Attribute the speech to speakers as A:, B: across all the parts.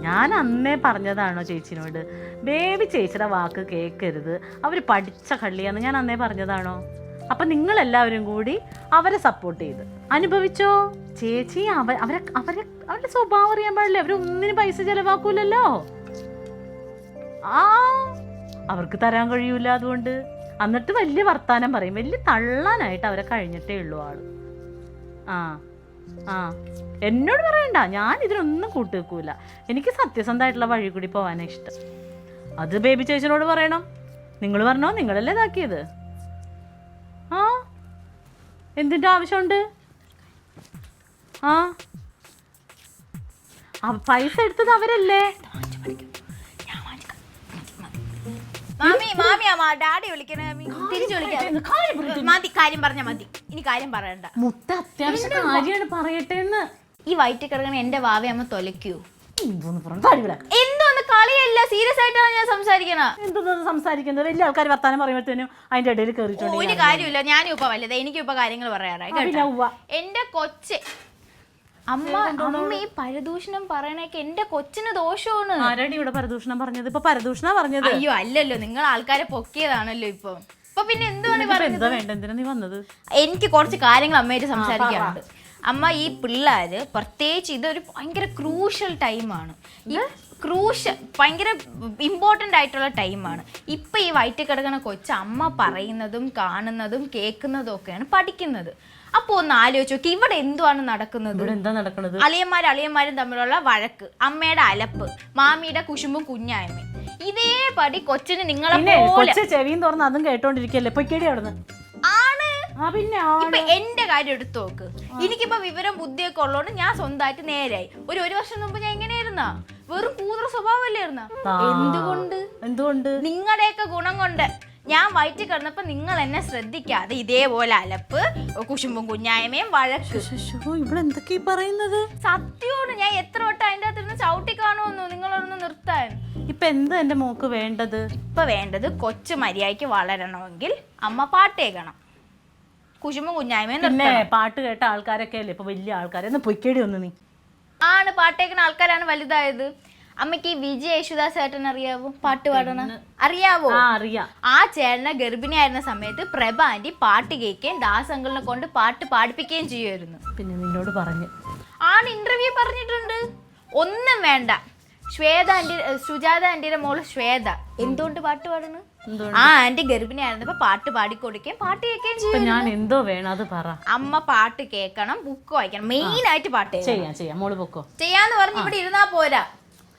A: ഞാൻ അന്നേ പറഞ്ഞതാണോ ചേച്ചിനോട്, ബേബി ചേച്ചിയുടെ വാക്ക് കേൾക്കരുത്, അവർ പഠിച്ച കള്ളിയാന്ന് ഞാൻ അന്നേ പറഞ്ഞതാണോ? അപ്പം നിങ്ങളെല്ലാവരും കൂടി അവരെ സപ്പോർട്ട് ചെയ്ത് അനുഭവിച്ചോ. ചേച്ചി അവരുടെ സ്വഭാവം അറിയാൻ പാടില്ലേ, അവരൊന്നിനും പൈസ ചെലവാക്കൂലല്ലോ. അവർക്ക് തരാൻ കഴിയൂല, അതുകൊണ്ട് എന്നിട്ട് വലിയ വർത്താനം പറയും, വലിയ തള്ളാനായിട്ട് അവരെ കഴിഞ്ഞിട്ടേ ഉള്ളൂ ആള്. എന്നോട് പറയണ്ട, ഞാൻ ഇതിനൊന്നും കൂട്ടുവെക്കൂല. എനിക്ക് സത്യസന്ധമായിട്ടുള്ള വഴി കൂടി പോകാനാണ് ഇഷ്ടം. അത് ബേബി ചേച്ചിനോട് പറയണം. നിങ്ങൾ പറഞ്ഞോ, നിങ്ങളല്ലേ ഇതാക്കിയത്. എന്തിൻ്റെ ആവശ്യമുണ്ട്? പൈസ എടുത്തത് അവരല്ലേ.
B: ഡാഡി വിളിക്കണേ, തിരിച്ചു വിളിക്കാം. മതി, കാര്യം പറഞ്ഞാ മതി, ഇനി കാര്യം പറയണ്ട.
A: മുത്ത അത്യാവശ്യം കാര്യമാണ്, പറയട്ടെ എന്ന്.
B: ഈ വയറ്റിൽ കിടക്കണ എന്റെ വാവയമ്മ തൊലയ്ക്കൂ.
A: എന്തോന്ന്
B: കളിയല്ല, സീരിയസ് ആയിട്ടാണ് ഞാൻ
A: സംസാരിക്കുന്നത്. വലിയ ആൾക്കാർ വർത്താനം പറയുമ്പോഴത്തേനും അതിന്റെ ഇടയിൽ കയറിയിട്ടുണ്ട്.
B: ഒരു കാര്യമില്ല, ഞാനും ഇപ്പൊ വലുത്, എനിക്കും ഇപ്പൊ കാര്യങ്ങൾ പറയാറായി. എന്റെ കൊച്ച് അമ്മ ഈ പരദൂഷണം പറയണൊക്കെ എന്റെ കൊച്ചിന് ദോഷമാണ്.
A: ആരാടി ഇവിടെ പരദൂഷണം പറഞ്ഞത്? ഇപ്പൊ പരദൂഷണ പറഞ്ഞത്?
B: അയ്യോ അല്ലല്ലോ, നിങ്ങൾ ആൾക്കാരെ പൊക്കിയതാണല്ലോ ഇപ്പൊ. പിന്നെ എന്തുവാണ്
A: വന്നത്?
B: എനിക്ക് കുറച്ച് കാര്യങ്ങൾ അമ്മയായിട്ട് സംസാരിക്കാറുണ്ട്. അമ്മ, ഈ പിള്ളേര് പ്രത്യേകിച്ച് ഇതൊരു ഭയങ്കര ക്രൂഷ്യൽ ടൈമാണ്. ഈ ഭയങ്കര ഇമ്പോർട്ടൻ്റ് ആയിട്ടുള്ള ടൈമാണ്. ഇപ്പം ഈ വയറ്റിൽ കിടക്കുന്ന കൊച്ച് അമ്മ പറയുന്നതും കാണുന്നതും കേൾക്കുന്നതും ഒക്കെയാണ് പഠിക്കുന്നത്. അപ്പോൾ ഒന്ന് ആലോചിച്ച് നോക്കി, ഇവിടെ എന്തുവാണ് നടക്കുന്നത്? അളിയന്മാരും തമ്മിലുള്ള വഴക്ക്, അമ്മയുടെ അലപ്പ്, മാമിയുടെ കുശുമ്പും കുഞ്ഞായ്മയും. ഇതേപടി കൊച്ചിന് നിങ്ങളെ
A: ചെവിയും തുറന്ന് അതും കേട്ടോണ്ടിരിക്കല്ലേ
B: പിന്നെ ഇപ്പൊ എന്റെ കാര്യം എടുത്തു നോക്ക്. എനിക്കിപ്പോ വിവരം ബുദ്ധിയൊക്കെ ഉള്ളതുകൊണ്ട് ഞാൻ സ്വന്തമായിട്ട് നേരായി. ഒരു വർഷം മുമ്പ് ഞാൻ എങ്ങനെയായിരുന്നാ? വെറും കൂതറ സ്വഭാവമല്ലായിരുന്ന? എന്തുകൊണ്ട്? നിങ്ങളുടെയൊക്കെ ഗുണം കൊണ്ട്. ഞാൻ വയറ്റിൽ കിടന്നപ്പോ നിങ്ങൾ എന്നെ ശ്രദ്ധിക്കാതെ ഇതേപോലെ അലപ്പ്, കുശുമ്പും കുഞ്ഞായ്മയും വഴക്ക്.
A: ഇവിടെ എന്തൊക്കെയാ പറയുന്നത്?
B: സത്യമാണ്, ഞാൻ എത്ര വട്ടം അതിന്റെ അകത്തിരുന്ന് ചവിട്ടി കാണുമെന്നു നിങ്ങളൊന്ന് നിർത്താൻ.
A: ഇപ്പൊ എന്താ എന്റെ മോക്ക് വേണ്ടത്?
B: ഇപ്പൊ വേണ്ടത് കൊച്ചു മര്യാദയ്ക്ക് വളരണമെങ്കിൽ അമ്മ പാട്ട് കേൾക്കണം, കുശുമ്പും കുഞ്ഞായ്മയും നിർത്തണം.
A: പാട്ട് കേട്ട ആൾക്കാരൊക്കെ അല്ലേ ഇപ്പൊ വലിയ ആൾക്കാരെ. ഒന്ന് പൊയ്ക്കേടി ഒന്ന് നീ.
B: ആണ്, പാട്ട് കേൾക്കുന്ന ആൾക്കാരാണ് വലുതായത്. അമ്മയ്ക്ക് ഈ വിജയ് യേശുദാസ് ചേട്ടൻ അറിയാവോ? പാട്ട് പാടണ അറിയാവോ?
A: അറിയാം.
B: ആ ചേട്ടനെ ഗർഭിണിയായിരുന്ന സമയത്ത് പ്രഭ ആന്റി പാട്ട് കേൾക്കുകയും ദാസ് അങ്കിളിനെ കൊണ്ട് പാട്ട് പാടിപ്പിക്കുകയും ചെയ്യുമായിരുന്നു.
A: പിന്നെ നിന്നോട് പറഞ്ഞു?
B: ഇന്റർവ്യൂ പറഞ്ഞിട്ടുണ്ട്. ഒന്നും വേണ്ട, സുജാത ആന്റിയുടെ മോള് ശ്വേത എന്തുകൊണ്ട് പാട്ട് പാടുന്നു? ആന്റി ഗർഭിണിയായിരുന്നപ്പോ പാട്ട് പാടിക്കൊടുക്കുകയും പാട്ട് കേൾക്കുകയും ചെയ്യും.
A: ഞാൻ എന്തോ വേണം അത് പറ.
B: അമ്മ പാട്ട് കേൾക്കണം, ബുക്ക് വായിക്കണം, മെയിൻ ആയിട്ട് പാട്ട്
A: ചെയ്യാം. മോള് പൊക്കോ.
B: ചെയ്യാന്ന് പറഞ്ഞ് ഇവിടെ ഇരുന്നാ പോരാ.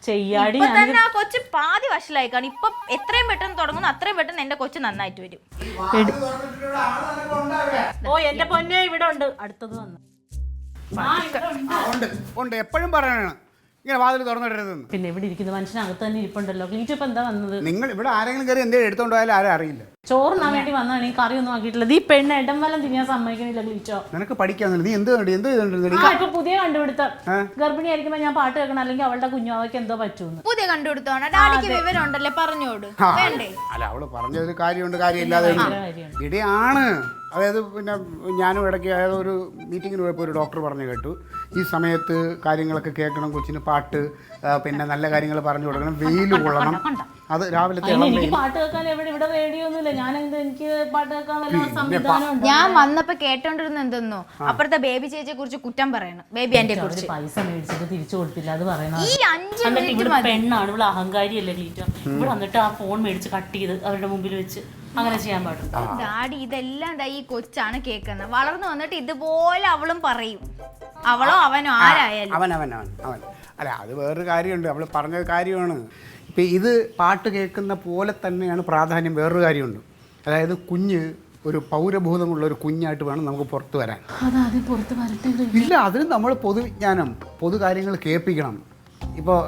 A: ചെയ്യാടി.
B: ഇപ്പൊ തന്നെ ആ കൊച്ചു പാതി വഷളായി കാണും. ഇപ്പൊ എത്രയും പെട്ടെന്ന് തുടങ്ങുന്നു അത്രയും പെട്ടെന്ന് എന്റെ കൊച്ചു നന്നായിട്ട് വരും.
A: എന്റെ പൊന്നെ ഇവിടെ ഉണ്ട്. അടുത്തത് വന്നു.
C: എപ്പോഴും പറയണ ഇങ്ങനെ വാതിൽ തുറന്നിടരുതെന്ന്.
A: പിന്നെ ഇവിടെ ഇരിക്കുന്ന മനുഷ്യനകത്ത് തന്നെ ഇരിപ്പുണ്ടല്ലോ. ക്ലീറ്റോ ഇപ്പൊ എന്താ വന്നത്?
C: നിങ്ങൾ ഇവിടെ ആരെങ്കിലും കയറി എന്തെങ്കിലും എടുത്തോണ്ട് പോയാലും ആരും അറിയില്ല.
A: ചോറിനാൻ വേണ്ടി വന്നാണ്, ഈ കറിയൊന്നും ആക്കിയിട്ടില്ല. ഈ പെണ്ണ് ഇടം വല്ലം തിന്നാൻ സമ്മതിക്കണില്ല. ക്ലീറ്റോ,
C: നിനക്ക് പഠിക്കാന്നില്ല. നീ എന്ത്
A: ഇപ്പൊ പുതിയ കണ്ടുപിടുത്തം. ഗർഭിണി ആയിരിക്കുമ്പോ ഞാൻ പാട്ട് കേൾക്കണം, അല്ലെങ്കിൽ അവളുടെ കുഞ്ഞാവയ്ക്ക് എന്തോ പറ്റൂന്ന്.
B: പുതിയ കണ്ടുപിടുത്തമാണ്. ഡാഡിക്ക് വിവരം ഉണ്ടല്ലേ, പറഞ്ഞോട്. വേണ്ടേ?
C: അല്ല, അവള് പറഞ്ഞൊരു കാര്യമുണ്ട്, കാര്യമില്ലാതെ ഇടയാണ്. അതായത് പിന്നെ ഞാനും ഇടയ്ക്ക് അതായത് ഒരു മീറ്റിങ്ങിന് പോയപ്പോൾ ഒരു ഡോക്ടർ പറഞ്ഞു കേട്ടു, ഈ സമയത്ത് കാര്യങ്ങളൊക്കെ കേൾക്കണം, കൊച്ചിന് പാട്ട്, പിന്നെ നല്ല കാര്യങ്ങൾ പറഞ്ഞു കൊടുക്കണം, വെയിൽ കൊള്ളണം. അത് രാവിലത്തെ
B: ഞാൻ വന്നപ്പോ കേട്ടോണ്ടിരുന്ന എന്തെന്നോ അപ്പുറത്തെ ബേബി ചേച്ചിയെ കുറിച്ച് കുറ്റം പറയണം. ബേബി എന്റെ കുറിച്ച്
A: പൈസ മേടിച്ചിട്ട് തിരിച്ചു കൊടുത്തില്ല അത് പറയുന്നത്. പെണ്ണാണ് ഇവിടെ, അഹങ്കാരിയല്ലേ ക്ലീറ്റോ. ഇവിടെ വന്നിട്ട് ആ ഫോൺ മേടിച്ച് കട്ട് ചെയ്ത് അവരുടെ മുമ്പിൽ വെച്ച് അങ്ങനെ ചെയ്യാൻ പാടില്ല.
B: ഡാഡി ഇതെല്ലാം ഈ കൊച്ചാണ് കേൾക്കുന്നത്. വളർന്നു വന്നിട്ട് ഇതുപോലെ അവളും പറയും. അവളോ അവനോ ആരായാലും
C: അവൻ അല്ല, അത് വേറൊരു കാര്യമുണ്ട്. അവൾ പറഞ്ഞ കാര്യമാണ്. ഇപ്പം ഇത് പാട്ട് കേൾക്കുന്ന പോലെ തന്നെയാണ് പ്രാധാന്യം. വേറൊരു കാര്യമുണ്ട്, അതായത് കുഞ്ഞ് ഒരു പൗരബോധമുള്ള ഒരു കുഞ്ഞായിട്ട് വേണം നമുക്ക് പുറത്ത് വരാൻ. ഇല്ല, അതിന് നമ്മൾ പൊതുവിജ്ഞാനം, പൊതു കാര്യങ്ങൾ കേൾപ്പിക്കണം. ഇപ്പോൾ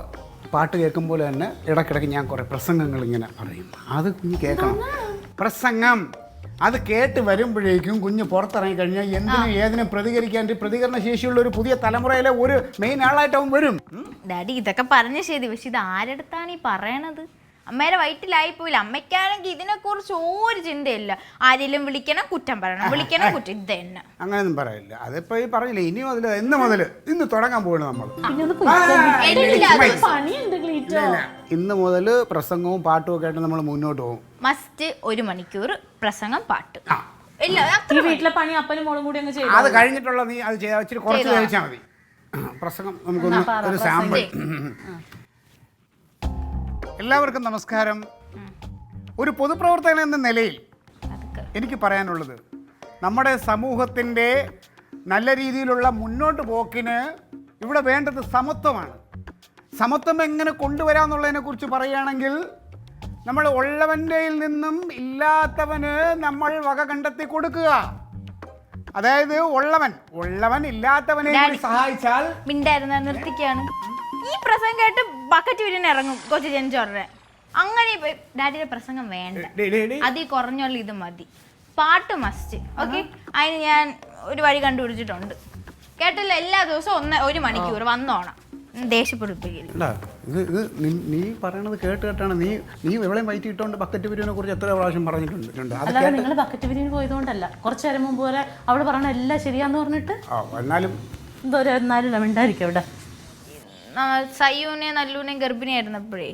C: പാട്ട് കേൾക്കുമ്പോൾ തന്നെ ഇടയ്ക്കിടയ്ക്ക് ഞാൻ കുറേ പ്രസംഗങ്ങൾ ഇങ്ങനെ പറയും, അത് കുഞ്ഞ് കേൾക്കണം. പ്രസംഗം അത് കേട്ട് വരുമ്പോഴേക്കും കുഞ്ഞ് പുറത്തിറങ്ങി കഴിഞ്ഞാൽ എന്തിനും ഏതിനും പ്രതികരിക്കാൻ പ്രതികരണ ശേഷിയുള്ള ഒരു പുതിയ തലമുറയിലെ ഒരു മെയിൻ ആളായിട്ട് അവൻ വരും.
B: ഡാഡി ഇതൊക്കെ പറഞ്ഞ ശരി, പക്ഷെ ഇത് ആരെടുത്താണ് ഈ പറയണത്? അമ്മേടെ വയറ്റിലായി പോയില്ല. അമ്മയ്ക്കാണെങ്കിൽ ഇതിനെക്കുറിച്ച് ഒരു ചിന്തയില്ല. ആരെങ്കിലും വിളിക്കണം, കുറ്റം പറയണം, വിളിക്കണം, കുറ്റം, ഇത് തന്നെ.
C: അങ്ങനെയൊന്നും പറയില്ല. അതിപ്പോ ഈ പറഞ്ഞില്ലേ, ഇനി മുതൽ ഇന്ന് തുടങ്ങാൻ പോകണം നമ്മൾ. ഇന്ന് മുതൽ പ്രസംഗവും പാട്ടും ഒക്കെ ആയിട്ട് നമ്മൾ മുന്നോട്ട് പോകും.
B: മസ്റ്റ് 1 മണിക്കൂർ പ്രസംഗം, പാട്ട്.
A: ഈ വീട്ടിലെ പണി അപ്പനും മോളും കൂടി അങ്ങ് ചെയ്യും.
C: അത് കഴിഞ്ഞിട്ടുള്ള നീ അത് ഇച്ചിരി കുറച്ച് കഴിച്ചാൽ മതി. പ്രസംഗം നമുക്കൊന്ന് ഒരു സാമ്പിൾ. എല്ലാവർക്കും നമസ്കാരം. ഒരു പൊതുപ്രവർത്തകൻ എന്ന നിലയിൽ എനിക്ക് പറയാനുള്ളത്, നമ്മുടെ സമൂഹത്തിൻ്റെ നല്ല രീതിയിലുള്ള മുന്നോട്ട് പോക്കിന് ഇവിടെ വേണ്ടത് സമത്വമാണ്. സമത്വം എങ്ങനെ കൊണ്ടുവരാമെന്നുള്ളതിനെക്കുറിച്ച് പറയുകയാണെങ്കിൽ, നമ്മൾ ഉള്ളവൻ്റെ നിന്നും ഇല്ലാത്തവന് നമ്മൾ വക കണ്ടെത്തി കൊടുക്കുക. അതായത് ഉള്ളവൻ ഇല്ലാത്തവനെ സഹായിച്ചാൽ.
B: മിണ്ടായിരുന്ന നിർത്തിക്കാണ്. ഈ പ്രസംഗം കേട്ട് ബക്കറ്റ് വിരിന് ഇറങ്ങും കൊച്ചു ജനിച്ചോടെ. അങ്ങനെ ഡാഡിയുടെ പ്രസംഗം വേണ്ട, അതിൽ കുറഞ്ഞുള്ള ഇത് മതി. പാട്ട് മസ്റ്റ്. ഓക്കെ, അതിന് ഞാൻ ഒരു വഴി കണ്ടുപിടിച്ചിട്ടുണ്ട്. കേട്ടല്ലോ, എല്ലാ ദിവസവും 1 മണിക്കൂർ വന്നോണം. ദേഷ്യപ്പെടുപ്പിക്കില്ല.
C: ഇത് നീ പറയണത് കേട്ടാണ് നീ എവിടെയും വയറ്റി ഇട്ടോണ്ട് ബക്കറ്റ് ബിരിയാണിയെ കുറിച്ച് എത്ര പ്രാവശ്യം പറഞ്ഞിട്ടുണ്ട്.
A: അല്ലാതെ നിങ്ങൾ ബക്കറ്റ് ബിരിയാണി പോയതുകൊണ്ടല്ല, കുറച്ചു നേരം മുമ്പ് വരെ അവള് പറയണ എല്ലാം ശരിയാന്ന് പറഞ്ഞിട്ട്.
C: എന്നാലും
A: എന്നാലും മിണ്ടായിരിക്കും അവിടെ.
B: സയ്യൂനെ നല്ലൂനെയും ഗർഭിണിയായിരുന്നപ്പോഴേ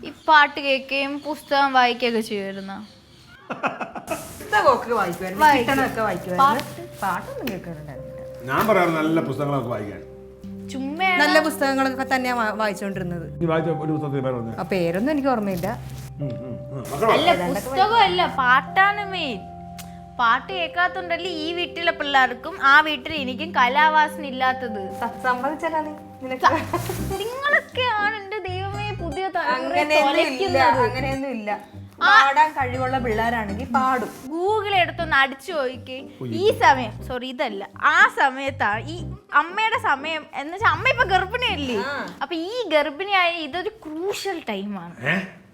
B: ഈ പാട്ട് കേൾക്കുകയും പുസ്തകം വായിക്കുകയൊക്കെ ചെയ്യുമായിരുന്നു.
D: ഞാൻ പറയാറ് നല്ല പുസ്തകങ്ങളൊക്കെ വായിക്കാൻ.
B: ചുമ്മാ
E: നല്ല പുസ്തകങ്ങളൊക്കെ തന്നെയാ വായിച്ചോണ്ടിരുന്നത്. പേരൊന്നും എനിക്ക് ഓർമ്മയില്ല.
B: അല്ല, പുസ്തകമല്ല, പാട്ടാണ് മെയിൻ. പാട്ട് കേൾക്കാത്തോണ്ടല്ലേ ഈ വീട്ടിലെ പിള്ളേർക്കും ആ വീട്ടിൽ എനിക്കും കലാവാസന ഇല്ലാത്തത്. നിങ്ങളൊക്കെയാണ് എന്റെ ദൈവമേ പുതിയ
E: അങ്ങനെയൊന്നും ഇല്ല. പാടാൻ കഴിവുള്ള പിള്ളേരാണെങ്കിൽ പാടും.
B: ഗൂഗിൾ എടുത്തൊന്ന് അടിച്ചു നോക്കി. ഈ സമയം, സോറി ഇതല്ല, ആ സമയത്താണ് ഈ അമ്മയുടെ സമയം എന്ന് വെച്ചാൽ അമ്മ ഇപ്പൊ ഗർഭിണിയല്ലേ. അപ്പൊ ഈ ഗർഭിണിയായ ഇതൊരു ക്രൂഷ്യൽ ടൈമാണ്.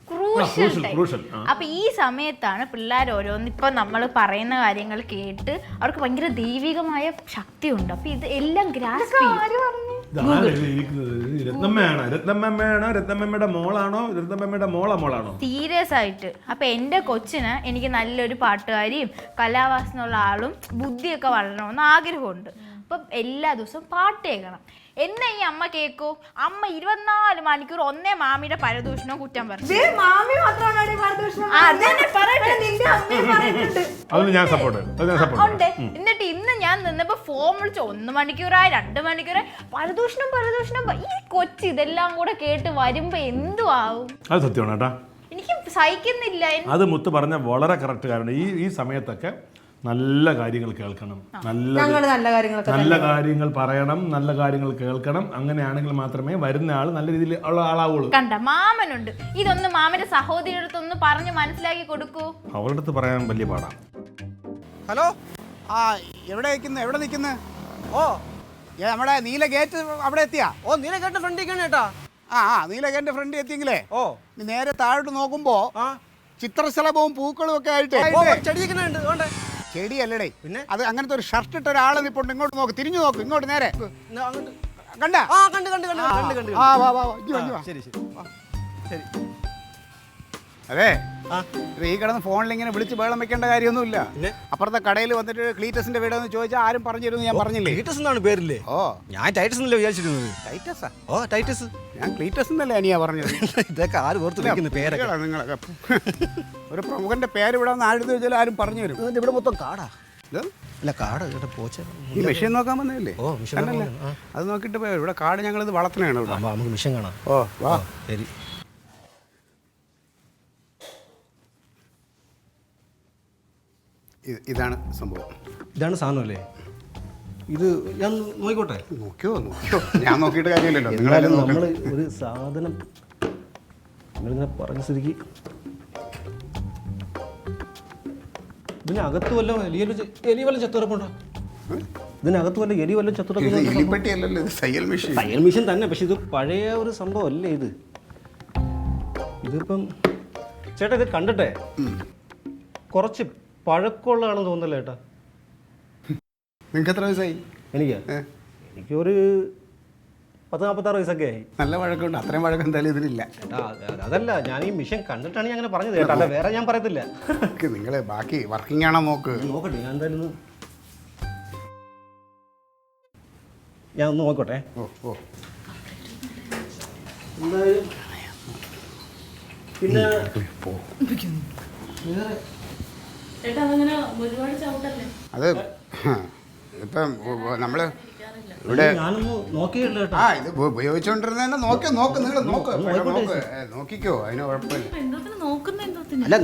B: ക്രൂഷ്യൽ. അപ്പൊ ഈ സമയത്താണ് പിള്ളേർ ഓരോന്ന് ഇപ്പൊ നമ്മൾ പറയുന്ന കാര്യങ്ങൾ കേട്ട് അവർക്ക് ഭയങ്കര ദൈവികമായ ശക്തിയുണ്ട്. അപ്പൊ ഇത് എല്ലാം ഗ്രാസ്പ് ചെയ്യും.
D: രത്നമ്മയുടെ മോളാണോ രത്നമ്മയുടെ മോളാണോ?
B: സീരിയസ് ആയിട്ട്. അപ്പൊ എന്റെ കൊച്ചിന് എനിക്ക് നല്ലൊരു പാട്ടുകാരിയും കലാവാസനയുള്ള ആളും ബുദ്ധിയൊക്കെ വളരണമെന്ന് ആഗ്രഹമുണ്ട്. അപ്പം എല്ലാ ദിവസവും പാട്ട് കേൾക്കണം. എന്നെ ഈ അമ്മ കേക്കോ? അമ്മ 24 മണിക്കൂർ ഒന്നേ മാമിയുടെ പരദൂഷണോ കുറ്റം പറഞ്ഞു. എന്നിട്ട് ഇന്ന് ഞാൻ നിന്നപ്പോ ഫോൺ വിളിച്ചു 1 മണിക്കൂറായി 2 മണിക്കൂറായി പരദൂഷണം. ഈ കൊച്ചി ഇതെല്ലാം കൂടെ കേട്ട് വരുമ്പോ എന്തു ആവും?
D: അത് സത്യമാണ് കേട്ടാ,
B: എനിക്ക് സഹിക്കുന്നില്ല.
D: അത് മുത്ത് പറഞ്ഞ വളരെ കറക്റ്റ്. കാരണം ഈ സമയത്തൊക്കെ നല്ല കാര്യങ്ങൾ കേൾക്കണം, നല്ല കാര്യങ്ങൾ പറയണം, നല്ല കാര്യങ്ങൾ കേൾക്കണം. അങ്ങനെയാണെങ്കിൽ മാത്രമേ വരുന്ന ആൾ നല്ല രീതിയിൽ ഉള്ള ആളാവുള്ളൂ.
B: കണ്ട മാമനുണ്ട്, ഇതൊന്ന് മാമന്റെ സഹോദരിയുടെ അടുത്തൊന്ന് പറഞ്ഞ് മനസ്സിലാക്കി കൊടുക്കൂ.
D: അവരുടെ അടുത്ത് പറയാൻ വലിയ പാടാണ്.
C: ഹലോ, എവിടെ നിൽക്കുന്നു? നമ്മുടെ നീല ഗേറ്റ് അവിടെ എത്തിയാ?
F: നീല ഗേറ്റ് ഫ്രണ്ടിൽ കേട്ടാ.
C: നീല ഗേറ്റിന്റെ ഫ്രണ്ടിൽ എത്തിയെങ്കിലേ നീ നേരെ താഴോട്ട് നോക്കുമ്പോ ചിത്രശലഭവും പൂക്കളും ഒക്കെ ആയിട്ട്. ചെടിയല്ലേ പിന്നെ അത് അങ്ങനത്തെ ഒരു ഷർട്ട് ഇട്ട ഒരാളെ നിപ്പോണ്ട്. ഇങ്ങോട്ട് നോക്ക്, തിരിഞ്ഞു നോക്ക്, ഇങ്ങോട്ട് നേരെ കണ്ട. അതെ, ഈ കിടന്ന് ഫോണിൽ ഇങ്ങനെ വിളിച്ച് ബഹളം വെക്കേണ്ട കാര്യമൊന്നുമില്ല. അപ്പുറത്തെ കടയിൽ വന്നിട്ട് ക്ലീറ്റസിന്റെ വീടെന്ന് ചോദിച്ചാൽ ആരും പറഞ്ഞു തരുമെന്ന് ഞാൻ പറഞ്ഞില്ലേ.
F: ക്ലീറ്റസ് എന്നാണ് പേരില്ലേ? ഞാൻ ടൈറ്റസ് എന്നല്ലേ വിചാരിച്ചിരുന്നത്.
C: ടൈറ്റസാ?
F: ടൈറ്റസ്.
C: ഞാൻ ക്ലീറ്റസ് എന്നല്ലേ അനിയാ പറഞ്ഞത്.
F: ഇതൊക്കെ ആര് ഓർത്ത് പേരൊക്കെ
C: നിങ്ങളൊക്കെ. ഒരു പ്രമുഖന്റെ പേര് ഇവിടെ വന്ന് ആരെടുത്ത് ചോദിച്ചാൽ ആരും പറഞ്ഞു തരും.
F: ഇവിടെ മൊത്തം കാടാ. അല്ല കാട് പോച്ച.
C: ഈ മെഷീൻ നോക്കാൻ വന്നതല്ലേ? അത് നോക്കിട്ട് പോയോ? ഇവിടെ കാട് ഞങ്ങളിത് വളർത്തണയാണ് ഇവിടെ.
F: നമുക്ക് മെഷീൻ കാണാം.
C: വാ.
F: ശരി.
C: ഇതാണ് സംഭവം.
F: ഇതാണ് സാധനം അല്ലേ? ഇത് ഞാൻ നോക്കിക്കോട്ടെ?
C: നോക്കിയോ. ഞാൻ നോക്കിയിട്ട് കാര്യമില്ലല്ലോ.
F: നമ്മൾ ഒരു സാധനം നിങ്ങളിങ്ങനെ പറഞ്ഞ സ്ഥിതിക്ക് ഇതിനകത്ത് വല്ലതും എലി വല്ലതും ചത്തുറപ്പുണ്ടോ? ഇതിനകത്ത് വല്ല എലി വല്ലതും
C: ചത്തുറപ്പുണ്ടോ?
F: തയ്യൽ മെഷീൻ തന്നെ, പക്ഷെ ഇത് പഴയ ഒരു സംഭവം അല്ലേ ഇത്. ഇതിപ്പം ചേട്ടാ ഇത് കണ്ടിട്ടെ കുറച്ച് പഴക്കമുള്ളതാണെന്ന് തോന്നുന്നല്ലേ ചേട്ടാ?
C: നിങ്ങൾക്ക് എത്ര വയസ്സായി?
F: എനിക്കൊരു 46 വയസ്സൊക്കെ ആയി.
C: നല്ല വഴക്കുണ്ട്, അത്രയും വഴക്കം എന്തായാലും ഇതിലില്ല.
F: ചേട്ടാ അതല്ല, ഞാൻ ഈ മിഷൻ കണ്ടിട്ടാണ് ഞാൻ അങ്ങനെ പറഞ്ഞത് ചേട്ടാ, അല്ല വേറെ ഞാൻ പറയത്തില്ല.
C: നിങ്ങൾ ബാക്കി വർക്കിംഗ് ആണോ നോക്ക്.
F: നോക്കട്ടെ, ഞാൻ എന്തായാലും ഞാൻ ഒന്ന് നോക്കട്ടെ.
C: ഓ
F: എന്തായാലും പിന്നെ
A: ചേട്ടാ അതങ്ങനെ ഒരുപാട് ചവിട്ടല്ലേ.
C: അത് ഇപ്പം നമ്മൾ ഇവിടെ
F: ഞാനൊന്ന് നോക്കിയില്ല ചേട്ടാ.
C: ഇത് ഉപയോഗിച്ചോണ്ടിരുന്ന നോക്ക് നിങ്ങൾ നോക്കിക്കോ, അതിന് കുഴപ്പമില്ല.
A: എന്തോത്തിന് നോക്കുന്ന എന്തോത്തിന്?
F: അല്ല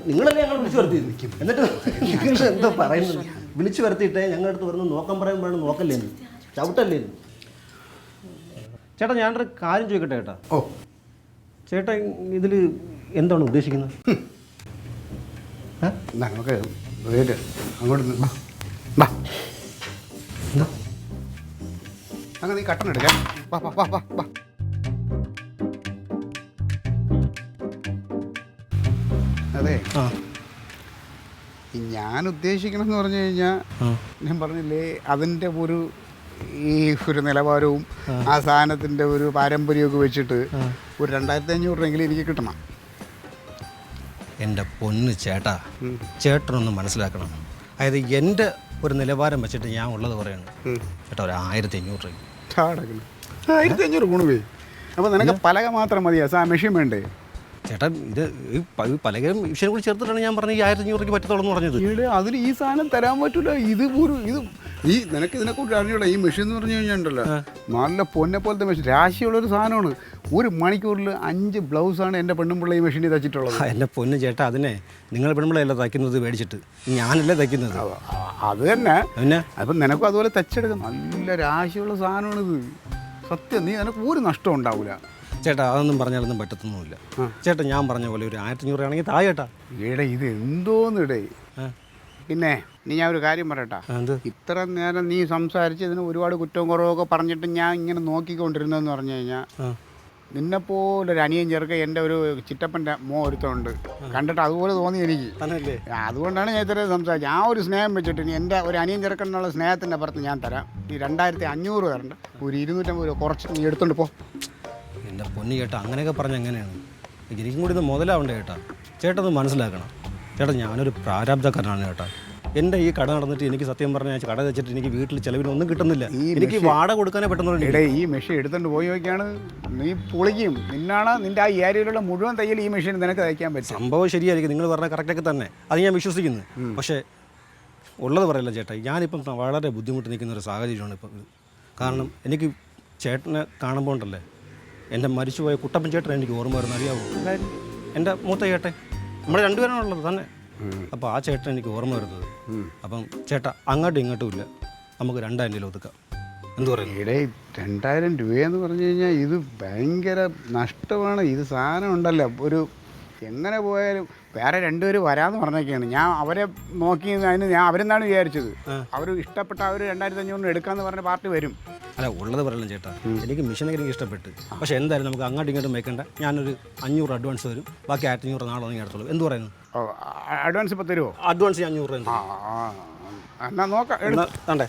F: നിങ്ങളല്ലേ ഞങ്ങൾ വിളിച്ചു വരുത്തി, എന്നിട്ട് നിങ്ങൾ എന്തോ പറയുന്നത് വിളിച്ചു വരുത്തിയിട്ട് ഞങ്ങളുടെ അടുത്ത് വരുന്നത് നോക്കാൻ പറയുമ്പോഴാണ് നോക്കല്ലേ ചവിട്ടല്ലേ. ചേട്ടാ ഞാനൊരു കാര്യം ചോദിക്കട്ടെ ചേട്ടാ.
C: ഓ
F: ചേട്ടാ ഇതിൽ എന്താണ് ഉദ്ദേശിക്കുന്നത്?
C: നമുക്ക് അങ്ങോട്ട് വാ, അങ്ങനെ നീ കട്ടൻ എടുക്കാം. വാ വാ വാ വാ വാ. അതെ, ഞാൻ ഉദ്ദേശിക്കണമെന്ന് പറഞ്ഞു കഴിഞ്ഞാൽ ഞാൻ പറഞ്ഞില്ലേ, അതിൻ്റെ ഒരു നിലവാരവും ആ സാധനത്തിൻ്റെ ഒരു പാരമ്പര്യമൊക്കെ വെച്ചിട്ട് ഒരു 2500 രൂപയെങ്കിലും എനിക്ക് കിട്ടണം.
F: എൻ്റെ പൊന്ന് ചേട്ടാ, ചേട്ടനൊന്ന് മനസ്സിലാക്കണം. അതായത് എൻ്റെ ഒരു നിലവാരം വെച്ചിട്ട് ഞാൻ ഉള്ളത് പറയാണ് ചേട്ടാ, ഒരു 1500 രൂപ.
C: 1500 ഗുണമേ. അപ്പോൾ നിനക്ക് പലക മാത്രം മതിയാ, മെഷീൻ വേണ്ടേ?
F: ചേട്ടാ ഇത് പലകരം വിഷയം കൂടി ചേർത്തിട്ടാണ് ഞാൻ പറഞ്ഞത് ഈ 1500 രൂപയ്ക്ക് പറ്റത്തുള്ളൂ എന്ന് പറഞ്ഞത്.
C: ഇവിടെ അതിൽ ഈ സാധനം തരാൻ പറ്റില്ല. ഇത് ഈ നിനക്ക് ഇതിനെക്കുറിച്ച് അറിഞ്ഞൂടാ. ഈ മെഷീൻ എന്ന് പറഞ്ഞു കഴിഞ്ഞാൽ ഉണ്ടല്ലോ, നല്ല പൊന്നെ പോലത്തെ മെഷീൻ, രാശിയുള്ളൊരു സാധനമാണ്. 1 മണിക്കൂറിൽ 5 ബ്ലൗസാണ് എൻ്റെ പെണ്ണുമ്പിള്ള ഈ മെഷീനിൽ തച്ചിട്ടുള്ളത്.
F: എൻ്റെ പൊന്ന് ചേട്ടാ, അതിനെ നിങ്ങൾ പെണ്ണുമ്പിള്ളയല്ല തയ്ക്കുന്നത് മേടിച്ചിട്ട്, ഞാനല്ലേ തയ്ക്കുന്നത്.
C: അത് തന്നെ
F: പിന്നെ
C: അപ്പം നിനക്കും അതുപോലെ തച്ചെടുക്കാം. നല്ല രാശിയുള്ള സാധനമാണിത്. സത്യം, നീ നിനക്ക് ഒരു നഷ്ടം ഉണ്ടാവില്ല.
F: ചേട്ടാ അതൊന്നും പറഞ്ഞാലൊന്നും പറ്റത്തൊന്നുമില്ല ചേട്ടാ. ഞാൻ പറഞ്ഞ പോലെ ഒരു 1500 ആണെങ്കിൽ താ ചേട്ടാ.
C: ഈടെ ഇത് എന്തോന്നിടേ. പിന്നെ നീ ഞാൻ ഒരു കാര്യം പറയട്ടാ, ഇത്ര നേരം നീ സംസാരിച്ച് ഇതിന് ഒരുപാട് കുറ്റവും കുറവൊക്കെ പറഞ്ഞിട്ട് ഞാൻ ഇങ്ങനെ നോക്കിക്കൊണ്ടിരുന്നതെന്ന് പറഞ്ഞു കഴിഞ്ഞാൽ, നിന്നെപ്പോലൊരു അനിയൻ ചെറുക്ക എൻ്റെ ഒരു ചിറ്റപ്പൻ്റെ ഒരുത്തമുണ്ട്, കണ്ടിട്ട് അതുപോലെ തോന്നി എനിക്ക്. അതുകൊണ്ടാണ് ഞാൻ ഇത്രയും സംസാരിച്ചത്. ആ ഒരു സ്നേഹം വെച്ചിട്ട് ഇനി എൻ്റെ ഒരു അനിയൻ ചെറുക്കനുള്ള സ്നേഹത്തിൻ്റെ പുറത്ത് ഞാൻ തരാം. ഈ 2500 തരണ്ട, ഒരു 250 രൂപ കുറച്ച് നീ എടുത്തോണ്ട് പോ.
F: എൻ്റെ പൊന്ന് ചേട്ടാ, അങ്ങനെയൊക്കെ പറഞ്ഞ എങ്ങനെയാണ്? എനിക്കും കൂടി ഇത് മുതലാവണ്ടേ ചേട്ടാ. ചേട്ടാ ഒന്ന് മനസ്സിലാക്കണം ചേട്ടാ, ഞാനൊരു പ്രാരാബ്ധക്കാരനാണ് ചേട്ടാ. എൻ്റെ ഈ കട നടന്നിട്ട് എനിക്ക് സത്യം പറഞ്ഞാൽ കട വെച്ചിട്ട് എനിക്ക് വീട്ടിൽ ചിലവിനൊന്നും കിട്ടുന്നില്ല. എനിക്ക് വാടക കൊടുക്കാനേ പെട്ടെന്ന്.
C: ഈ മെഷീൻ എടുത്തുകൊണ്ട് പോയി നോക്കിയാണ് നീ പൊളിക്കും. നിന്നാണ് നിൻ്റെ ആ ഏരിയയിലുള്ള മുഴുവൻ തയ്യൽ ഈ മെഷീൻ നിനക്ക് തയ്ക്കാൻ പറ്റും.
F: സംഭവം ശരിയായിരിക്കും, നിങ്ങൾ പറഞ്ഞ കറക്റ്റൊക്കെ തന്നെ, അത് ഞാൻ വിശ്വസിക്കുന്നു. പക്ഷേ ഉള്ളത് പറയല്ല ചേട്ടാ, ഞാനിപ്പം വളരെ ബുദ്ധിമുട്ട് നിൽക്കുന്ന ഒരു സാഹചര്യമാണ് ഇപ്പം. കാരണം എനിക്ക് ചേട്ടനെ കാണുമ്പോൾ ഉണ്ടല്ലേ, എൻ്റെ മരിച്ചുപോയ കുട്ടപ്പൻ ചേട്ടൻ എനിക്ക് ഓർമ്മ വരുന്ന അറിയാവോ? എൻ്റെ മൂത്ത ചേട്ടൻ, നമ്മൾ രണ്ടുപേരാണുള്ളത് തന്നെ. അപ്പോൾ ആ ചേട്ടൻ എനിക്ക് ഓർമ്മ വരുന്നത്. അപ്പം ചേട്ടാ അങ്ങോട്ടും ഇങ്ങോട്ടും ഇല്ല, നമുക്ക് 2000 രൂപ ഒതുക്കാം. എന്ത് പറയുന്നു?
C: ഇവിടെ 2000 രൂപയെന്ന് പറഞ്ഞു കഴിഞ്ഞാൽ ഇത് ഭയങ്കര നഷ്ടമാണ്. ഇത് സാധനം ഉണ്ടല്ലോ, ഒരു എങ്ങനെ പോയാലും വേറെ 2 പേര് വരാമെന്ന് പറഞ്ഞൊക്കെയാണ്. ഞാൻ അവരെ നോക്കി അതിന് ഞാൻ അവരെന്താണ് വിചാരിച്ചത്, അവർ ഇഷ്ടപ്പെട്ട അവർ 2500 എടുക്കാമെന്ന് പറഞ്ഞ പാർട്ടി വരും.
F: അല്ല ഉള്ളത് പറയണം ചേട്ടാ, എനിക്ക് മിഷനൊക്കെ എനിക്ക് ഇഷ്ടപ്പെട്ട്. പക്ഷേ എന്തായാലും നമുക്ക് അങ്ങോട്ടും ഇങ്ങോട്ടും വെക്കേണ്ട. ഞാനൊരു 500 അഡ്വാൻസ് തരും, ബാക്കി 1500 നാളെ നീ എടുത്തോളൂ. എന്ത് പറയുന്നു?
C: അഡ്വാൻസ് ഇപ്പോൾ തരുമോ?
F: അഡ്വാൻസ് 500 രൂപ.
C: എന്നാൽ നോക്കാം.
F: വേണ്ടേ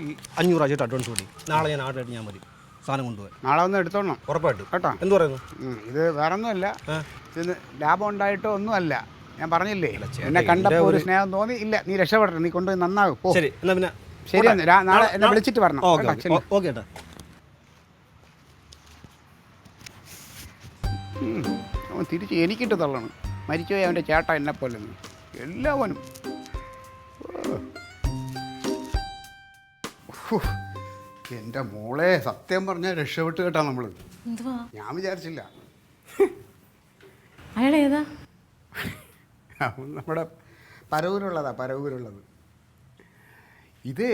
F: ഈ 500 ചേട്ടാ അഡ്വാൻസ് കൂടി. നാളെ ഞാൻ ആർഡർ ഞാൻ മതി സാധനം കൊണ്ടുപോയി.
C: നാളെ ഒന്ന് എടുത്തോണം
F: ഉറപ്പായിട്ടും
C: കേട്ടോ.
F: എന്ത് പറയുന്നു?
C: ഇത് വേറെ ഒന്നുമല്ല, ഇത് ലാഭം ഉണ്ടായിട്ടോ ഒന്നുമല്ല. ഞാൻ പറഞ്ഞില്ലേ, എന്നെ കണ്ടപ്പോൾ ഒരു സ്നേഹം തോന്നി. ഇല്ല, നീ രക്ഷപ്പെടണം, നീ കൊണ്ടുപോയി നന്നാകും.
F: ശരി എന്നാ പിന്നെ
C: ശരി, നാളെ എന്നെ വിളിച്ചിട്ട് വരണം.
F: ഓക്കെ ചേട്ടാ.
C: അവൻ തിരിച്ച് എനിക്കിട്ട് തള്ളണം. മരിച്ചുപോയി അവൻ്റെ ചേട്ട എന്നെ പോലെ എല്ലാവനും. എൻ്റെ മോളെ സത്യം പറഞ്ഞാൽ രക്ഷപ്പെട്ട് കേട്ടാ നമ്മൾ. ഞാൻ വിചാരിച്ചില്ല.
A: അയാളേതാ?
C: നമ്മുടെ പരവൂരുള്ളത്. ഇതേ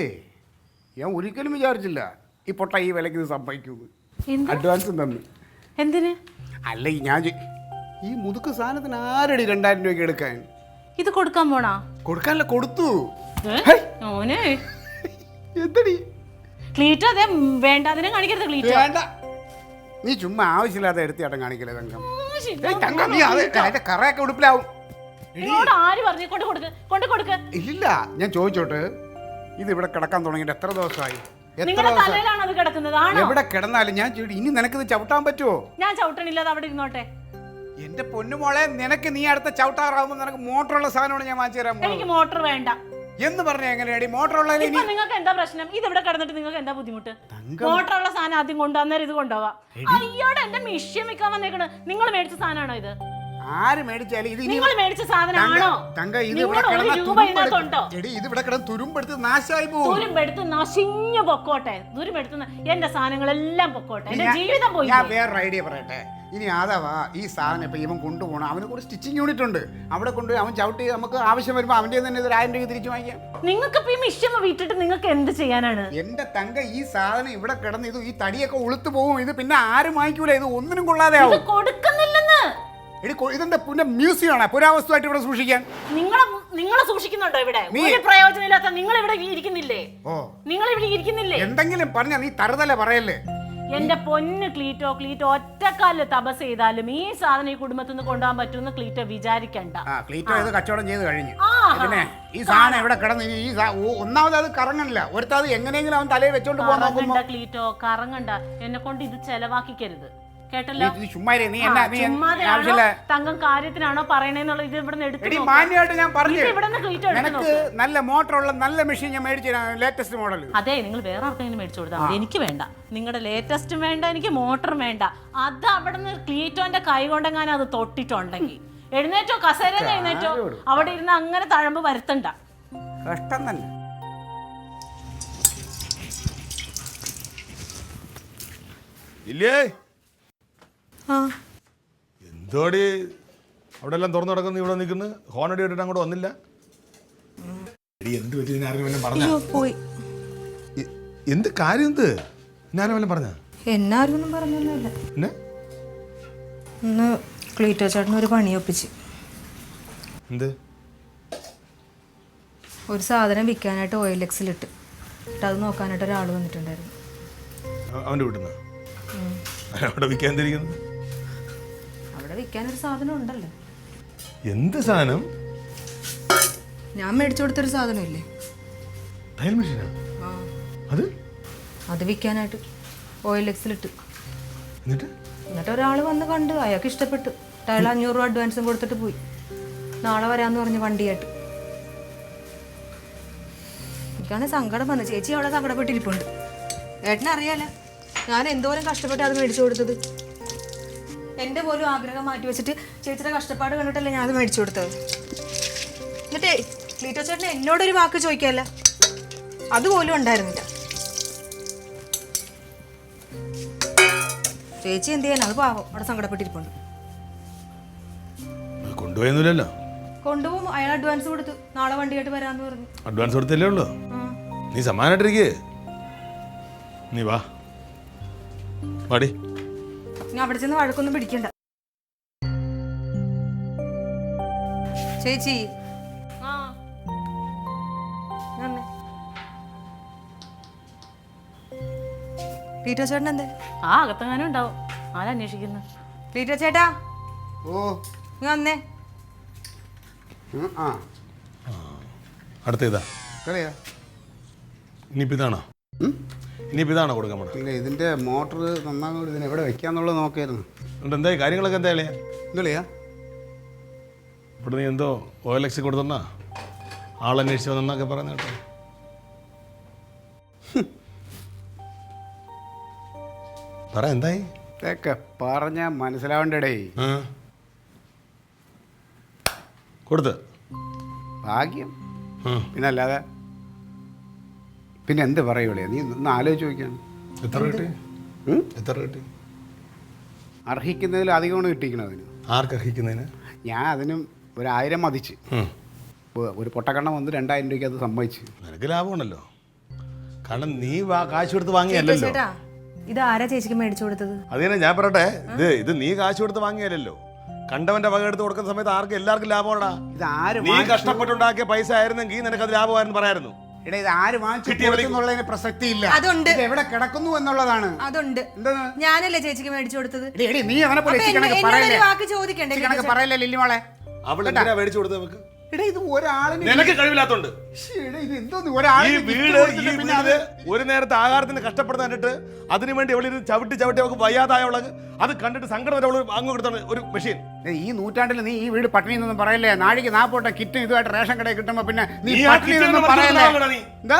C: ഞാൻ ഒരിക്കലും വിചാരിച്ചില്ല ഈ പൊട്ട ഈ വിലയ്ക്ക് ഇത് സംഭവിക്കുമെന്ന്. അഡ്വാൻസും തന്നു.
A: എന്തിന്?
C: അല്ല ഈ മുതുക്ക് സാധനത്തിന് ആരടി 2000 രൂപയ്ക്ക് എടുക്കാൻ?
A: ഇത് കൊടുക്കാൻ പോണാ?
C: കൊടുക്കാനല്ല, കൊടുത്തു. എന്തടി
A: ക്ലീറ്റോ? അതെ, വേണ്ട, അതിനെ കാണിക്കരുത് ക്ലീറ്റോ.
C: വേണ്ട, നീ ചുമ്മാ ആവശ്യമില്ലാതെ എടുത്തിയാട്ടം കാണിക്കല്ലേ തങ്കം. തങ്കം നീ അതിന്റെ കറയൊക്കെ ഉടുപ്പിലാവും.
A: ആര് പറഞ്ഞു? കൊണ്ട് കൊടുക്ക്.
C: ഇല്ല, ഞാൻ ചോദിച്ചോട്ട്, ഇത് ഇവിടെ കിടക്കാൻ തുടങ്ങിയിട്ട് എത്ര ദിവസമായി? എത്ര
A: നിങ്ങളുടെ
C: ദിവസം?
A: തലയിലാണ് അത് കിടക്കുന്നത്. ആണോ?
C: എവിടെ കിടന്നാലും ഞാൻ ഇനി നിനക്കിത് ചവിട്ടാൻ പറ്റുമോ?
A: ഞാൻ ചവിട്ടണില്ലാതെ അവിടെ ഇരുന്നോട്ടെ.
C: എന്റെ പൊന്നുമോളെ, നിനക്ക് നീ അടുത്ത ചവിട്ടാറാകുമ്പോൾ നിനക്ക് മോട്ടറുള്ള സാധനമാണ് ഞാൻ വാങ്ങിച്ചു തരാൻ
A: എനിക്ക് മോട്ടർ വേണ്ട
C: എന്ന് പറഞ്ഞ എങ്ങനെയാടി മോട്ടറുള്ള
A: ഇപ്പൊ നിങ്ങൾക്ക് എന്താ പ്രശ്നം? ഇത് ഇവിടെ കിടന്നിട്ട് നിങ്ങൾക്ക് എന്താ ബുദ്ധിമുട്ട്? മോട്ടറുള്ള സാധനം ആദ്യം കൊണ്ടുവന്നേരം ഇത് കൊണ്ടുപോവാം. അയ്യോടെ എന്റെ മിഷ്യം വിൽക്കാൻ വന്നേക്കണ്. നിങ്ങൾ മേടിച്ച സാധനമാണോ ഇത്?
C: ആര് മേടിച്ചാലും ഇത്
A: നിങ്ങൾ മേടിച്ച സാധനമാണോ?
C: തങ്ക ഇത്
A: നിങ്ങൾ
C: ഇവിടെ
A: ഒരു രൂപ ഇതിനകത്തുണ്ടോ?
C: ഇത് ഇവിടെ കിടന്ന് തുരുമ്പെടുത്ത് നാശമായി പോകും.
A: തുരുമ്പെടുത്ത് നശിഞ്ഞു പൊക്കോട്ടെ. തുരുമ്പെടുത്ത് എന്റെ സാധനങ്ങളെല്ലാം പൊക്കോട്ടെ. എന്റെ ജീവിതം പോയി.
C: ഞാൻ വേറൊരു ഐഡിയ പറയട്ടെ. ഇനി അഥവാ ഈ സാധനം ഇപ്പൊ ഇവൻ കൊണ്ടുപോകണം, അവന് കൂടെ സ്റ്റിച്ചിങ് യൂണിറ്റ് ഉണ്ട്, അവിടെ കൊണ്ടുപോയി അവൻ ചവിട്ടി നമുക്ക് ആവശ്യം വരുമ്പോൾ അവന്റെ തന്നെ ഒരു 1000 രൂപ തിരിച്ചു വാങ്ങിക്കാം.
A: നിങ്ങൾക്ക് ഇപ്പൊ ഈ മിഷ്യം വിട്ടിട്ട് നിങ്ങൾക്ക് എന്ത് ചെയ്യാനാണ്?
C: എന്റെ തങ്ക, ഈ സാധനം ഇവിടെ കിടന്ന് ഇത് ഈ തടിയൊക്കെ ഉളുത്തു പോകും. ഇത് പിന്നെ ആരും വാങ്ങിക്കൂല. ഇത് ഒന്നിനും കൊള്ളാതെ ആവും.
A: കൊടുക്കുന്നില്ലെന്ന്.
C: ഇതെന്താ പിന്നെ മ്യൂസിയം ആണ് പുരാവസ്തുവായിട്ട് ഇവിടെ സൂക്ഷിക്കാൻ?
A: നിങ്ങളെ സൂക്ഷിക്കുന്നുണ്ടോ ഇവിടെ? ഒരു പ്രയോജനമില്ലാത്ത നിങ്ങൾ ഇവിടെ ഇരിക്കുന്നില്ലേ? നിങ്ങൾ ഇവിടെ ഇരിക്കുന്നില്ലേ?
C: എന്തെങ്കിലും പറഞ്ഞ നീ തറുതല പറയല്ലേ.
A: എന്റെ പൊന്ന് ക്ലീറ്റോ ഒറ്റക്കാലില് തപസ് ചെയ്താലും ഈ സാധനം ഈ കുടുംബത്തിൽ നിന്ന് കൊണ്ടുപോകാൻ പറ്റുമെന്ന് ക്ലീറ്റോ വിചാരിക്കണ്ട.
C: ക്ലീറ്റോ ഇത് കച്ചവടം ചെയ്ത് കഴിഞ്ഞു. പിന്നെ ഈ സാധനം ഇവിടെ കിടന്ന് ഈ ഒന്നാമത് അത് കറങ്ങണില്ല. ഒരുത്തത് എങ്ങനെയെങ്കിലും അവൻ തലയിൽ വെച്ചോണ്ട് പോകാൻ
A: ക്ലീറ്റോ കറങ്ങണ്ട. എന്നെ കൊണ്ട് ഇത് ചെലവാക്കിക്കരുത്, കേട്ടല്ലോ? തങ്കം കാര്യത്തിനാണോ പറയണെന്നുള്ള ഇത് ഇവിടെ
C: മാന്യമായിട്ട് ഞാൻ പറഞ്ഞു. നിനക്ക് നല്ല മോട്ടറുള്ള നല്ല മെഷീൻ ഞാൻ മേടിച്ചു, ലേറ്റസ്റ്റ് മോഡൽ.
A: അതെ, നിങ്ങൾ വേറെ ആർക്കെങ്കിലും മേടിച്ചു കൊടുത്താൽ എനിക്ക് വേണ്ട. നിങ്ങളുടെ ലേറ്റസ്റ്റും വേണ്ട, എനിക്ക് മോട്ടറും വേണ്ട. അത് അവിടെ നിന്ന് ക്ലീറ്റോന്റെ കൈ കൊണ്ടെങ്ങാനും അത് തൊട്ടിട്ടുണ്ടെങ്കിൽ എഴുന്നേറ്റോ, കസേര എഴുന്നേറ്റോ, അവിടെ ഇരുന്ന് അങ്ങനെ തഴമ്പ് വരുത്തണ്ട.
C: കഷ്ടം തന്നെ.
D: ഇല്ലേ എന്തോടി അവിടെ എല്ലാം തുറന്നു നടക്കുന്നു, ഇവിടെ നിൽക്കുന്നു, ഹോണടി കേട്ടിട്ട് അങ്ങോട്ട് വന്നില്ല? എന്ത് പറ്റി? പറഞ്ഞ എന്ത് കാര്യം? എന്ത് ഞാനും വല്ലതും പറഞ്ഞ?
E: എന്നാരും പറഞ്ഞൊന്നുമില്ല. ഇന്ന് ക്ലീറ്റോ ചേട്ടന് ഒരു പണി ഒപ്പിച്ച്.
D: എന്ത്?
E: ഒരു സാധനം വിൽക്കാനായിട്ട് OLX-ലിട്ട് അത് നോക്കാനായിട്ട് ഒരാൾ വന്നിട്ടുണ്ടായിരുന്നു.
D: അവൻ്റെ വീട്ടിൽ നിന്ന് അവിടെ വിൽക്കാൻ തിരിക്കുന്നത്?
E: അവിടെ വിൽക്കാനൊരു സാധനം ഉണ്ടല്ലോ.
D: എന്ത് സാധനം?
E: ഞാൻ മേടിച്ചു കൊടുത്തൊരു സാധനമില്ലേ,
D: തയ്യൽ മെഷീനാ? അത്
E: വിൽക്കാനായിട്ട് OLX-ലിട്ട്.
D: എന്നിട്ട്
E: ഒരാൾ വന്ന് കണ്ട്, അയാൾക്ക് ഇഷ്ടപ്പെട്ടു. അയാൾ 500 രൂപ അഡ്വാൻസും കൊടുത്തിട്ട് പോയി. നാളെ വരാമെന്ന് പറഞ്ഞ് വണ്ടിയായിട്ട്. എനിക്കാണെങ്കിൽ സങ്കടം വന്നു. ചേച്ചി അവിടെ സങ്കടപ്പെട്ടിരിപ്പുണ്ട്. ഏട്ടനറിയാലോ ഞാൻ എന്തോരം കഷ്ടപ്പെട്ട് അത് മേടിച്ചു കൊടുത്തത്. എൻ്റെ പോലും ആഗ്രഹം മാറ്റി വെച്ചിട്ട് ചേച്ചിയുടെ കഷ്ടപ്പാട് കണ്ടിട്ടല്ലേ ഞാൻ അത് മേടിച്ചു കൊടുത്തത്. എന്നിട്ടേ ക്ലീറ്റോ ചേട്ടന് എന്നോടൊരു വാക്ക് ചോദിക്കാല്ല, അതുപോലും ഉണ്ടായിരുന്നില്ല. ചേച്ചി എന്ത് ചെയ്യാൻ? അത് പാവം അവിടെ സങ്കടപ്പെട്ടിരിപ്പുണ്ട്.
D: കൊണ്ടുപോയൊന്നുമില്ലല്ലോ.
E: കൊണ്ടുപോകും. അയാൾ അഡ്വാൻസ് കൊടുത്തു. നാളെ വണ്ടിയായിട്ട് വരാമെന്ന് പറഞ്ഞു.
D: അഡ്വാൻസ് കൊടുത്തല്ലേ ഉള്ളൂ. നീ സമാധാനമായിട്ടിരിക്കേ. നീ വാടി.
E: ഞാൻ അവിടെ ചെന്ന് വഴക്കൊന്നും പിടിക്കണ്ട. ചേച്ചി ക്ലീറ്റോ ചേട്ടൻ എന്തേ?
A: അകത്തെങ്ങാനും ഉണ്ടാവും. ആരന്വേഷിക്കുന്നു?
E: ക്ലീറ്റോ ചേട്ടാ, നീ വന്നേ.
D: അടുത്ത ഇതാ. ഇനിയിപ്പോൾ ഇതാണോ? ഇനിയിപ്പോൾ ഇതാണോ കൊടുക്കാൻ പോണത്?
C: ഇതിന്റെ മോട്ടർ നന്നാകും. ഇതിന് എവിടെ വെക്കാന്നുള്ളത് നോക്കായിരുന്നു.
D: എന്തായി കാര്യങ്ങളൊക്കെ? എന്താ
C: എന്തളിയാ
D: ഇവിടെ നീ എന്തോ OLX കൊടുത്തന്നാ ആളന്വേഷിച്ച് വന്നൊക്കെ പറയുന്ന കേട്ടോ. പറ, എന്തായി?
C: ഇതൊക്കെ പറഞ്ഞാൽ മനസ്സിലാവണ്ടേ.
D: കൊടുത്ത്
C: ഭാഗ്യം പിന്നല്ലാതെ. പിന്നെ എന്ത് പറയുള്ളേ? നീ ഒന്ന് ആലോചിച്ച് നോക്കിയാണ്.
D: എത്ര കിട്ടി? എത്ര കിട്ടി?
C: അർഹിക്കുന്നതിൽ അധികമാണ് കിട്ടിയിരിക്കണതിന്.
D: ആർക്ക് അർഹിക്കുന്നതിന്?
C: ഞാൻ അതിനും 1000 മതിച്ച്. ഒരു പൊട്ടക്കണ്ണം വന്ന് 2000 രൂപയ്ക്ക് അത് സമ്മതിച്ചു.
D: നിനക്ക് ലാഭമാണല്ലോ, കാരണം നീ കാശ് കൊടുത്ത് വാങ്ങിയല്ലോ.
E: ഇത് ആരാ ചേച്ചിക്ക് മേടിച്ചു കൊടുത്തത്?
D: അത് തന്നെ ഞാൻ പറയട്ടെ. ഇത് നീ കാശ് കൊടുത്ത് വാങ്ങിയല്ലോ. കണ്ടവന്റെ വക എടുത്ത് കൊടുക്കുന്ന സമയത്ത് ആർക്കും എല്ലാവർക്കും ലാഭമാണോ? നീ കഷ്ടപ്പെട്ടുണ്ടാക്കിയ പൈസ ആയിരുന്നെങ്കിൽ നിനക്ക് അത് ലാഭമായിരുന്നു പറയായിരുന്നു.
C: ഇത് ആര് വാങ്ങിച്ചിട്ടുള്ളതിന് പ്രസക്തിയില്ല.
E: അതുണ്ട്.
C: എവിടെ കിടക്കുന്നു എന്നുള്ളതാണ്.
E: അതുണ്ട്. ഞാനല്ലേ ചേച്ചിക്ക് മേടിച്ചു കൊടുത്തത്.
C: നീ അവനെ പോലെ
E: വാക്ക് ചോദിക്കണ്ടേ?
C: പറയല്ലേ ലില്ലിമോളെ?
D: അവൾ എന്തിനാ മേടിച്ചു കൊടുത്തത്? നമുക്ക്
C: എടാ ഇത് ഒരാളിന്
D: നിനക്ക് കഴിവില്ലാത്തോണ്ട്
C: ശ്ശേ, എടാ, ഇത് എന്തോന്ന്
D: ഈ
C: ഒരാളിന്
D: വീട്
C: gift
D: ഈ
C: കൊടുത്തിട്ട് പിന്നെ
D: വീട് ഒരു നേരത്തെ ആഹാരത്തിന് കഷ്ടപ്പെടുന്ന കണ്ടിട്ട് അതിനുവേണ്ടി അവളിരുന്ന് ചവിട്ടി അവൾക്ക് വയ്യാതായവള് അത് കണ്ടിട്ട് സങ്കടം വരെ അവള് വാങ്ങി കൊടുത്താണ് ഒരു മെഷീൻ.
C: ഈ നൂറ്റാണ്ടിൽ നീ ഈ വീട് പട്ടിണി എന്നൊന്നും പറയല്ലേ. നാഴിക്ക് നാപ്പോട്ടെ കിറ്റും ഇതുമായിട്ട് റേഷൻ കടയിൽ കിട്ടുമ്പോ പിന്നെ നീ
D: നീ ആ
C: പട്ടിണി
D: കിറ്റ്
C: എന്നൊന്നും
D: ഒന്ന്
C: പറയല്ലേ.
D: മനസ്സിലാവണം നീ.
C: എന്താ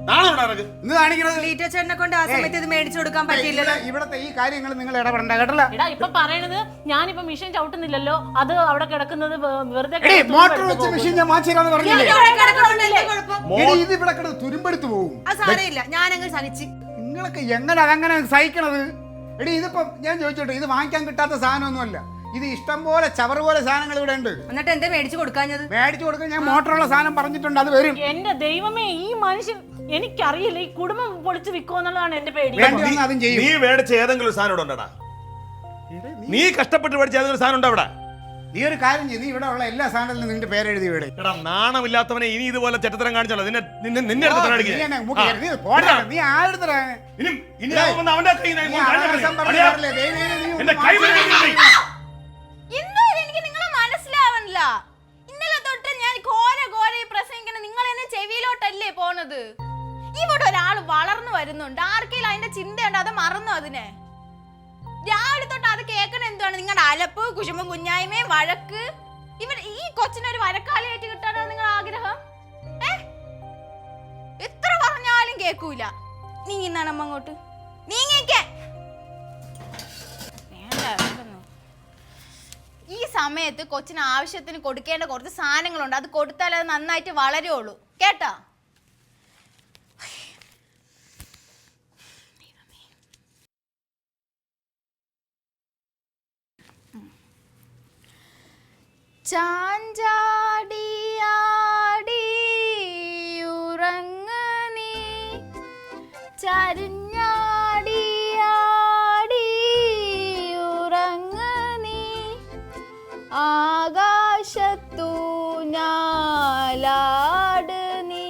D: നാളെ വിടാ നിനക്ക്.
C: ഇന്ന് കാണിക്കണത്
E: ലീറ്റ ചേട്ടനെ കൊണ്ട് ആ സമയത്ത് ഇത് മേടിച്ചു കൊടുക്കാൻ പറ്റില്ല.
C: ഇവിടത്തെ ഈ കാര്യങ്ങൾ നിങ്ങൾ ഇടപെടണ്ട കേട്ടല്ലോ.
A: എടാ ഇപ്പൊ പറയണത് ഞാനിപ്പോ മിഷൻ ചവിട്ടുന്നില്ലല്ലോ, അത് അവിടെ കിടക്കുന്നത് വെറുതെ
C: എടീ, മോട്ടോർ വെച്ച മെഷീൻ ഞാൻ മാറ്റിരാന്ന് പറഞ്ഞില്ലേ.
E: കുഴപ്പം
C: ഇത് ഇവിടെ കിടന്ന് തുരുമ്പെടുത്ത് പോകും.
E: ആ സാരമില്ല, ഞാനങ്ങ് സഹിച്ച്.
C: നിങ്ങളൊക്കെ എങ്ങനെ അതങ്ങനെ സഹിക്കണത്? എടി ഇതിപ്പം ഞാൻ ചോദിച്ചോട്ടെ, ഇത് വാങ്ങിക്കാൻ കിട്ടാത്ത സാധനമൊന്നുമല്ല. ഇത് ഇഷ്ടം പോലെ ചവറ് പോലെ സാധനങ്ങൾ ഇവിടെ ഉണ്ട്.
E: എന്നിട്ട് എന്താ മേടിച്ചു കൊടുക്കാഞ്ഞത്?
C: മേടിച്ചു കൊടുക്കാൻ ഞാൻ മോട്ടറുള്ള സാധനം പറഞ്ഞിട്ടുണ്ട്, അത് വരും.
A: എന്റെ ദൈവമേ, ഈ മനുഷ്യൻ എനിക്കറിയില്ല, ഈ കുടുംബം പൊളിച്ചു വിൽക്കുമെന്നുള്ളതാണ് എന്റെ പേടി.
C: വേണ്ടി വന്നാൽ അതും ചെയ്യും.
D: നീ മേടിച്ച ഏതെങ്കിലും ഒരു സാധനം ഇവിടെ ഉണ്ടടാ? നീ കഷ്ടപ്പെട്ട് മേടിച്ച ഏതെങ്കിലും സാധനം ഉണ്ടോ അവിടെ?
C: നീ ഒരു കാര്യം ചെയ്യും, നീ ഇവിടെ ഉള്ള എല്ലാ സാധനത്തിലും നിന്റെ പേരെഴുതി ഇവിടെ.
D: എടാ നാണമില്ലാത്തവനെ ഇനി ഇതുപോലെ ചെറ്റത്തരം കാണിച്ചാലോ നിന്നെ എടുത്ത്
C: നീ
D: അടിക്കുക.
C: എന്നെ മുക്കി എറിഞ്ഞ് നീ പോടാ. നീ ആരുടെ
D: ഇനി അവന്റെ കൈ എന്റെ കൈ
B: ഇന്ന് വരെ എനിക്ക് നിങ്ങളെ മനസ്സിലാവണില്ല. ഇന്നലെ തൊട്ട് ഞാൻ ഘോര പ്രസംഗിക്കണം, നിങ്ങൾ എന്നെ ചെവിയിലോട്ടല്ലേ പോണത്? ഇവിടെ ഒരാൾ വളർന്നു വരുന്നുണ്ട്, ആർക്കെങ്കിലും അതിന്റെ ചിന്തയുണ്ട്, അത് മറന്നു. അതിനെ രാവിലെ തൊട്ട് അത് കേൾക്കണ എന്താണ്? നിങ്ങളുടെ അലപ്പ്, കുശുമ്പും കുഞ്ഞായ്മയും വഴക്ക്. ഈ കൊച്ചിനൊരു വരക്കാളിയായിട്ട് കിട്ടാനാണ് നിങ്ങളുടെ ആഗ്രഹം? എത്ര പറഞ്ഞാലും കേൾക്കൂല. നീങ്ങുന്നാണ് അമ്മ അങ്ങോട്ട് നീങ്ങിക്കേ. ഈ സമയത്ത് കൊച്ചിന് ആവശ്യത്തിന് കൊടുക്കേണ്ട കുറച്ച് സാധനങ്ങളുണ്ട്, അത് കൊടുത്താൽ അത് നന്നായിട്ട് വളരുള്ളൂ, കേട്ടോ? ചാഞ്ചാടിയാടി ഉറങ്ങ നീ, ചരിഞ്ഞാടിയാടി ഉറങ്ങ നീ, ആകാശത്തു ഞാലാട് നീ,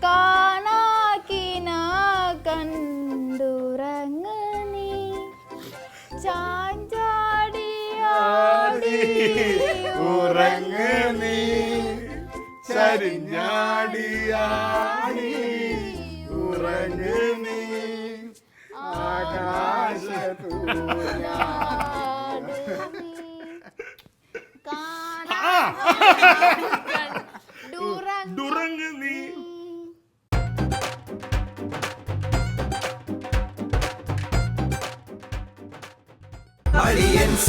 B: കാണാക്കിന കണ്ടുറങ്ങ നീ, ചാഞ്ചാടിയാടി
C: ഉറങ്ങ നീ, ചരിഞ്ഞാടിയാടി ഉറങ്ങ നീ, ആകാശത്തു
D: ഡുറങ്ങ് നീ.
G: Aliens